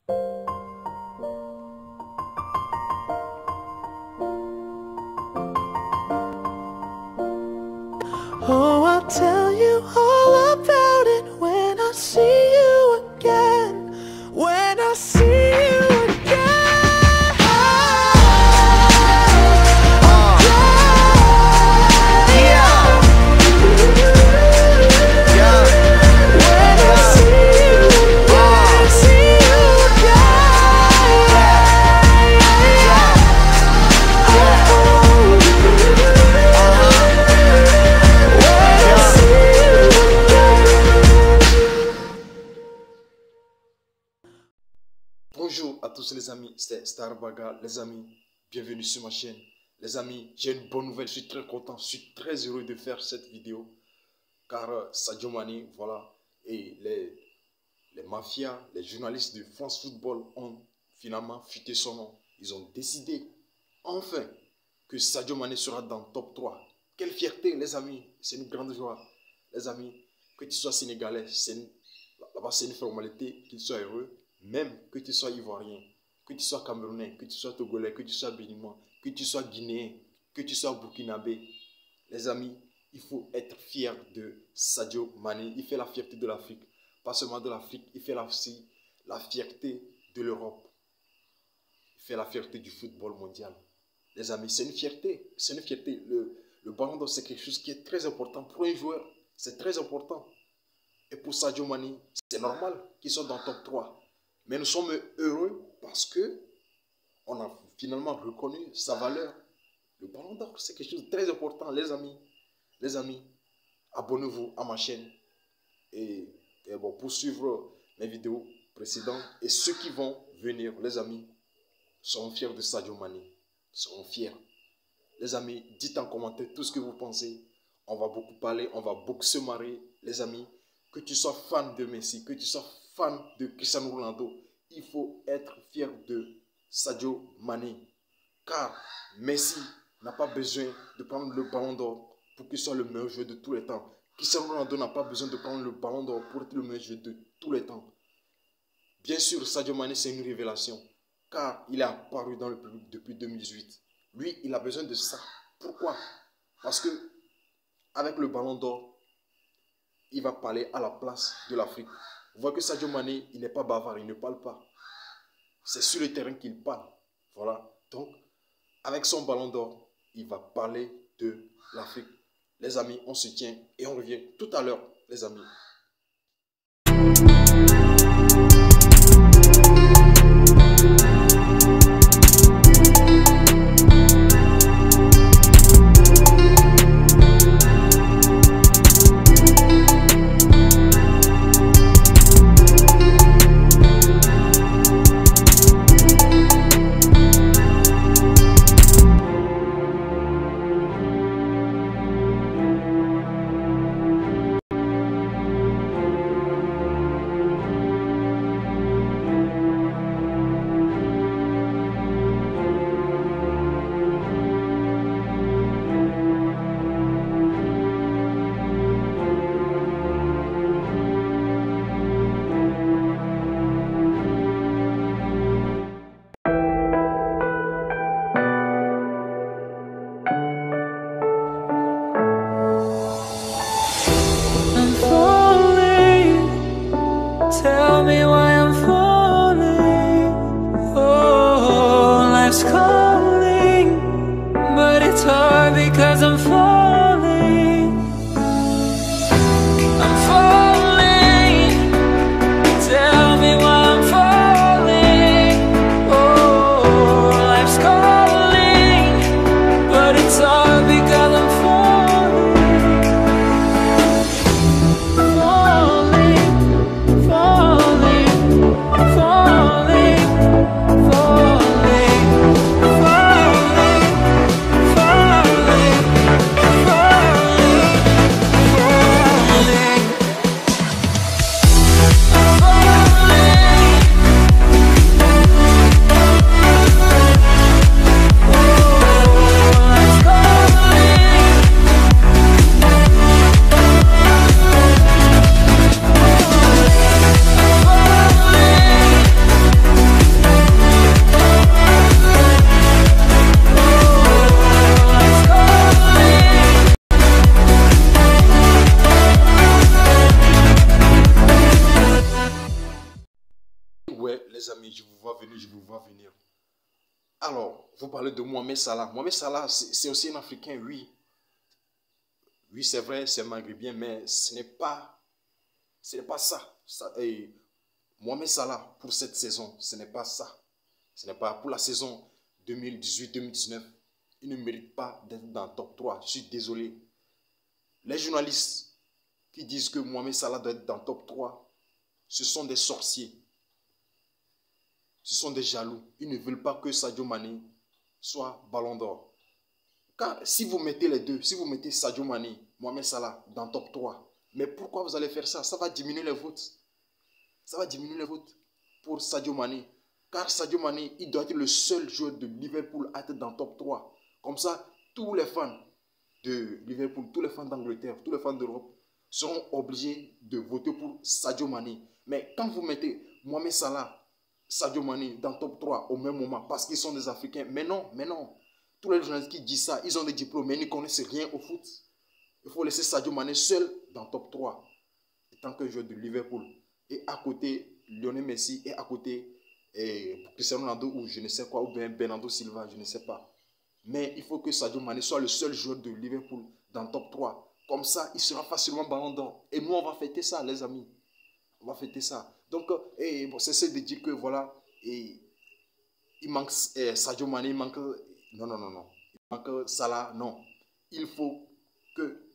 Oh, I'll tell you all about it when I see you again. When I see you again. Yeah. When I see you again, see you Bonjour à tous les amis, c'est Starbaga, les amis, bienvenue sur ma chaîne. Les amis, j'ai une bonne nouvelle, je suis très content, je suis très heureux de faire cette vidéo. Car Sadio Mané, voilà, et les mafias, les journalistes de France Football ont finalement fuité son nom. Ils ont décidé, enfin, que Sadio Mané sera dans le top 3. Quelle fierté les amis, c'est une grande joie. Les amis, que tu sois sénégalais, là-bas c'est une formalité, qu'il soit heureux. Même que tu sois ivoirien, que tu sois camerounais, que tu sois togolais, que tu sois béninois, que tu sois guinéen, que tu sois burkinabé, les amis, il faut être fier de Sadio Mané. Il fait la fierté de l'Afrique. Pas seulement de l'Afrique, il fait aussi la fierté de l'Europe. Il fait la fierté du football mondial. Les amis, c'est une fierté. C'est une fierté. Le ballon d'or, c'est quelque chose qui est très important pour un joueur. C'est très important. Et pour Sadio Mané, c'est normal qu'il soit dans le top 3. Mais nous sommes heureux parce que on a finalement reconnu sa valeur. Le ballon d'or, c'est quelque chose de très important, les amis. Les amis, abonnez-vous à ma chaîne. Et bon, pour suivre mes vidéos précédentes. Et ceux qui vont venir, les amis, seront fiers de Sadio Mané. Seront fiers. Les amis, dites en commentaire tout ce que vous pensez. On va beaucoup parler, on va beaucoup se marrer, les amis. Que tu sois fan de Messi, que tu sois fan de Cristiano Ronaldo, il faut être fier de Sadio Mané. Car Messi n'a pas besoin de prendre le ballon d'or pour qu'il soit le meilleur joueur de tous les temps. Cristiano Ronaldo n'a pas besoin de prendre le ballon d'or pour être le meilleur joueur de tous les temps. Bien sûr, Sadio Mané, c'est une révélation. Car il est apparu dans le public depuis 2018. Lui, il a besoin de ça. Pourquoi? Parce que avec le ballon d'or, il va parler à la place de l'Afrique. Vous voyez que Sadio Mané, il n'est pas bavard, il ne parle pas. C'est sur le terrain qu'il parle. Voilà. Donc, avec son ballon d'or, il va parler de l'Afrique. Les amis, on se tient et on revient tout à l'heure, les amis. ouais, les amis, je vous vois venir, je vous vois venir. Alors, vous parlez de Mohamed Salah. Mohamed Salah, c'est aussi un Africain, oui. Oui, c'est vrai, c'est maghrébien, mais ce n'est pas ça. Mohamed Salah, pour cette saison, ce n'est pas ça. Ce n'est pas pour la saison 2018-2019. Il ne mérite pas d'être dans le top 3. Je suis désolé. Les journalistes qui disent que Mohamed Salah doit être dans le top 3, ce sont des sorciers. Ce sont des jaloux. Ils ne veulent pas que Sadio Mané soit ballon d'or. Car si vous mettez les deux, si vous mettez Sadio Mané, Mohamed Salah dans le top 3, mais pourquoi vous allez faire ça? Ça va diminuer les votes. Ça va diminuer les votes pour Sadio Mané. Car Sadio Mané, il doit être le seul joueur de Liverpool à être dans le top 3. Comme ça, tous les fans de Liverpool, tous les fans d'Angleterre, tous les fans d'Europe seront obligés de voter pour Sadio Mané. Mais quand vous mettez Mohamed Salah, Sadio Mané dans le top 3 au même moment parce qu'ils sont des Africains, mais non. Tous les journalistes qui disent ça, ils ont des diplômes, mais ils ne connaissent rien au foot. Il faut laisser Sadio Mané seul dans le top 3 en tant que joueur de Liverpool. Et à côté, Lionel Messi, et à côté, Cristiano Ronaldo ou je ne sais quoi, ou bien Bernardo Silva, je ne sais pas. Mais il faut que Sadio Mané soit le seul joueur de Liverpool dans le top 3. Comme ça, il sera facilement ballon d'or. Et nous, on va fêter ça, les amis. On va fêter ça. Donc, bon, c'est de dire que, voilà, il manque Sadio Mané, il manque... Non. Il manque Salah, non. Il faut que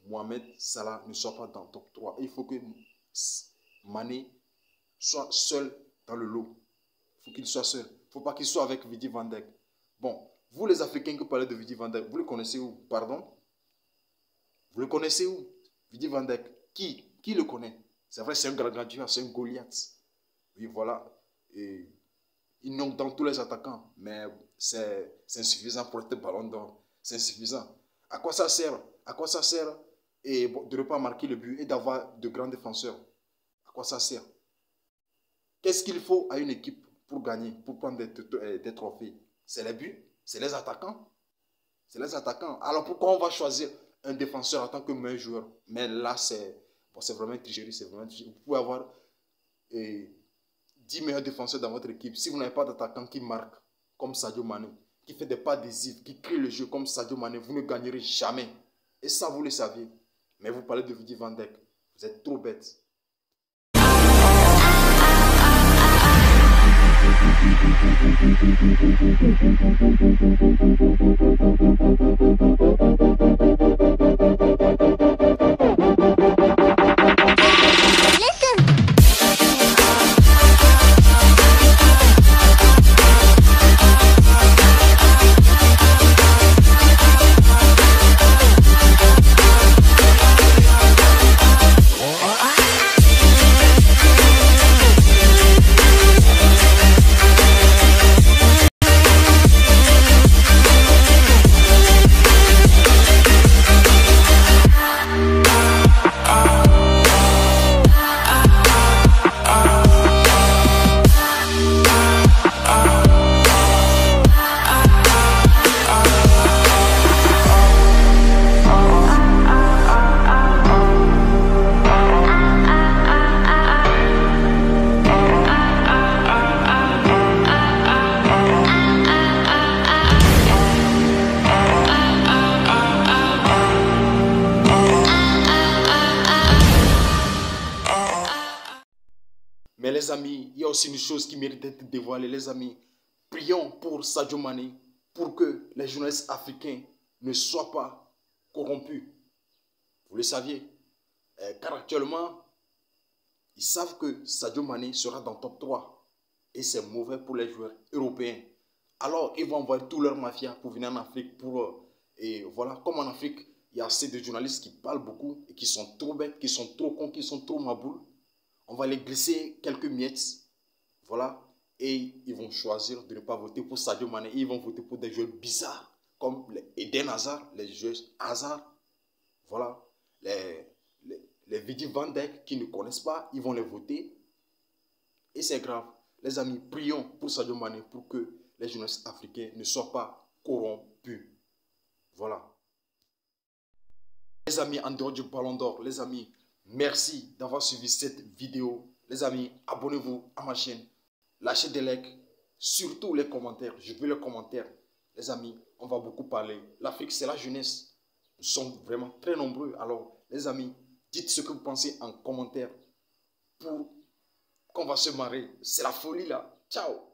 Mohamed Salah ne soit pas dans le top 3. Il faut que Mané soit seul dans le lot. Il faut qu'il soit seul. Il ne faut pas qu'il soit avec Virgil van Dijk. Bon, vous les Africains qui parlez de Virgil van Dijk, vous le connaissez où? Pardon? Vous le connaissez où? Virgil van Dijk. Qui le connaît? C'est vrai, c'est un grand c'est un Goliath. Oui, voilà. Et ils n'ont dans tous les attaquants, mais c'est insuffisant pour être ballon d'or. C'est insuffisant. À quoi ça sert? À quoi ça sert et de ne pas marquer le but et d'avoir de grands défenseurs? À quoi ça sert? Qu'est-ce qu'il faut à une équipe pour gagner, pour prendre des trophées? C'est les buts, c'est les attaquants. C'est les attaquants. Alors pourquoi on va choisir un défenseur en tant que meilleur joueur? Mais là, c'est vraiment une tricherie. Vous pouvez avoir 10 meilleurs défenseurs dans votre équipe. Si vous n'avez pas d'attaquant qui marque comme Sadio Mané, qui fait des pas décisifs, qui crée le jeu comme Sadio Mané, vous ne gagnerez jamais. Et ça, vous le saviez. Mais vous parlez de Virgil van Dijk. Vous êtes trop bête. Mais les amis, il y a aussi une chose qui mérite d'être dévoilée, les amis. Prions pour Sadio Mané, pour que les journalistes africains ne soient pas corrompus. Vous le saviez. Car actuellement, ils savent que Sadio Mané sera dans le top 3. Et c'est mauvais pour les joueurs européens. Alors, ils vont envoyer tout leur mafia pour venir en Afrique. Et voilà, comme en Afrique, il y a assez de journalistes qui parlent beaucoup et qui sont trop bêtes, qui sont trop cons, qui sont trop maboules. On va les glisser quelques miettes, voilà, et ils vont choisir de ne pas voter pour Sadio Mané. Ils vont voter pour des joueurs bizarres, comme les Eden Hazard, les joueurs Hazard, voilà, les Virgil van Dijk qui ne connaissent pas, ils vont les voter. Et c'est grave. Les amis, prions pour Sadio Mané pour que les journalistes africains ne soient pas corrompus. Voilà. Les amis, en dehors du Ballon d'Or, les amis, merci d'avoir suivi cette vidéo. Les amis, abonnez-vous à ma chaîne. lâchez des likes, surtout les commentaires. Je veux les commentaires. Les amis, on va beaucoup parler. L'Afrique, c'est la jeunesse. Nous sommes vraiment très nombreux. Alors, les amis, dites ce que vous pensez en commentaire pour qu'on va se marrer. C'est la folie là. Ciao.